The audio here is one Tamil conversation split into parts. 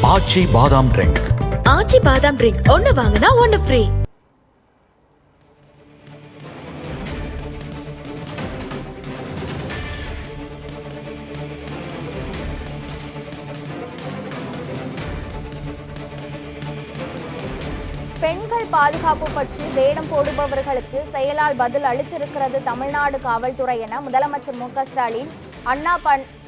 ஆச்சி பாதாம் ட்ரிங்க். ஆச்சி பாதாம் ட்ரிங்க் ஒன்னு வாங்கினா ஒன்னு ஃப்ரீ. பெண்கள் பாதுகாப்பு பற்றி வேடம் போடுபவர்களுக்கு செயலால் பதில் அளித்திருக்கிறது தமிழ்நாடு காவல்துறை என முதலமைச்சர் மு.க.ஸ்டாலின் அண்ணா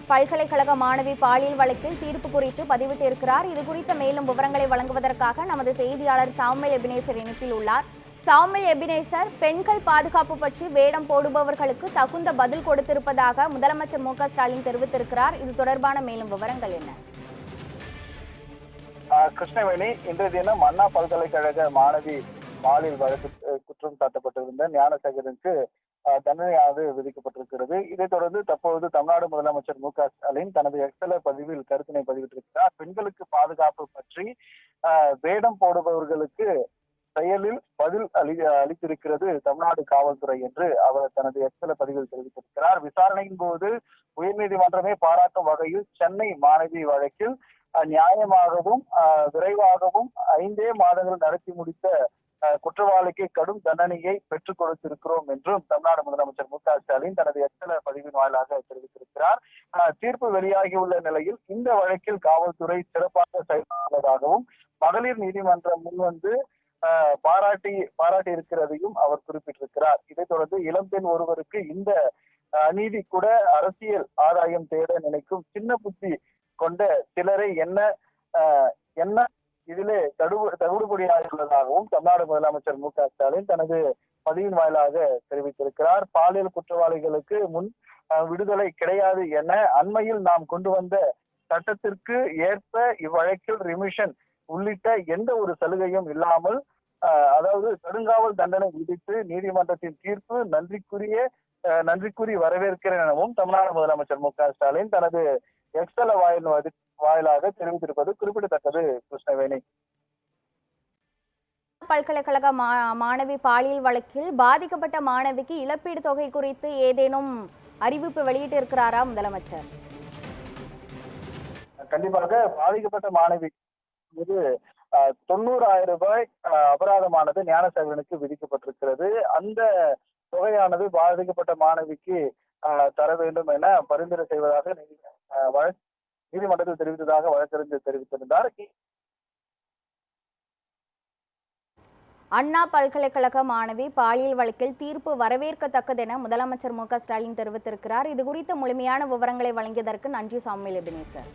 பல்கலைக்கழக மாணவி பாலியல் வழக்கில் தீர்ப்பு குறித்து பதிவிட்டிருக்கிறார். இது குறித்த மேலும் விவரங்களை வழங்குவதற்காக நமது செய்தியாளர் சாமுவேல் எபினேசர் இணைப்பில் உள்ளார். சாமுவேல் எபினேசர், பெண்கள் பாதுகாப்பு பற்றி வேடம் போடுபவர்களுக்கு தகுந்த பதில் கொடுத்திருப்பதாக முதலமைச்சர் மு.க.ஸ்டாலின் தெரிவித்திருக்கிறார். இது தொடர்பான மேலும் விவரங்கள் என்ன? கிருஷ்ணவேணி, இன்றைய தினம் அண்ணா பல்கலைக்கழக மாணவி பாலியல் வழக்கு குற்றம் சாட்டப்பட்டிருந்த ஞானசேகரனுக்கு தண்டனையானது விதிக்கப்பட்டிருக்கிறது. இதைத் தொடர்ந்து தற்போது தமிழ்நாடு முதலமைச்சர் மு.க.ஸ்டாலின் தனது எக்ஸல பதிவில் கருத்தினை பதிவிட்டிருக்கிறார். பெண்களுக்கு பாதுகாப்பு பற்றி வேடம் போடுபவர்களுக்கு செயலில் பதில் அளித்திருக்கிறது தமிழ்நாடு காவல்துறை என்று அவர் தனது எக்ஸல பதிவில் தெரிவித்திருக்கிறார். விசாரணையின் போது உயர்நீதிமன்றமே பாராட்டும் வகையில் சென்னை மாணவி வழக்கில் நியாயமாகவும் விரைவாகவும் 5 மாதங்கள் நடத்தி முடித்த குற்றவாளிக்கு கடும் தண்டனையை பெற்றுக் கொடுத்திருக்கிறோம் என்றும் தமிழ்நாடு முதலமைச்சர் மு.க.ஸ்டாலின் தனது எக்ஸல பதிவின் வாயிலாக தெரிவித்திருக்கிறார். தீர்ப்பு வெளியாகியுள்ள நிலையில் இந்த வழக்கில் காவல்துறை சிறப்பாக செயல்படுவதாகவும் மகளிர் நீதிமன்றம் முன்வந்து பாராட்டி இருக்கிறதையும் அவர் குறிப்பிட்டிருக்கிறார். இதைத் தொடர்ந்து இளம்பெண் ஒருவருக்கு இந்த அநீதி கூட அரசியல் ஆதாயம் தேட நினைக்கும் சின்ன புத்தி கொண்ட சிலரை என்ன இதிலே தகுடுபடியாகியுள்ளதாகவும் தமிழ்நாடு முதலமைச்சர் மு.க.ஸ்டாலின் தனது பதிவின் வாயிலாக தெரிவித்திருக்கிறார். பாலியல் குற்றவாளிகளுக்கு முன் விடுதலை கிடையாது என அண்மையில் நாம் கொண்டு வந்த சட்டத்திற்கு ஏற்ப இவ்வழக்கில் ரிமிஷன் உள்ளிட்ட எந்த ஒரு சலுகையும் இல்லாமல் அதாவது கடுங்காவல் தண்டனை விதித்து நீதிமன்றத்தின் தீர்ப்பு நன்றிக்குறி வரவேற்கிறேன் எனவும் தமிழ்நாடு முதலமைச்சர் மு.க.ஸ்டாலின் தனது எக்ஸல வாயிலாக தெரிவித்திருப்பது குறிப்பிடத்தக்கது. கிருஷ்ணவேணி, பல்கலைக்கழக மாணவி பாலியல் வழக்கில் பாதிக்கப்பட்ட மாணவிக்கு இழப்பீடு தொகை குறித்து ஏதேனும் அறிவிப்பு வெளியிட்டு இருக்கிறாரா முதலமைச்சர்? கண்டிப்பாக பாதிக்கப்பட்ட மாணவி 90,000 ரூபாய் அபராதமானது ஞானசேகரனுக்கு விதிக்கப்பட்டிருக்கிறது. அந்த தொகையானது பாதிக்கப்பட்ட மாணவிக்கு தர வேண்டும் என பரிந்துரை செய்வதாக நீதிமன்றத்தில் தெரிவித்ததாக வழக்கறிஞர் தெரிவித்திருந்தார். அண்ணா பல்கலைக்கழக மாணவி பாலியல் வழக்கில் தீர்ப்பு வரவேற்கத்தக்கது என முதலமைச்சர் மு.க.ஸ்டாலின் தெரிவித்திருக்கிறார். இது குறித்த முழுமையான விவரங்களை வழங்கியதற்கு நன்றி சாமுவேல் எபினேசர்.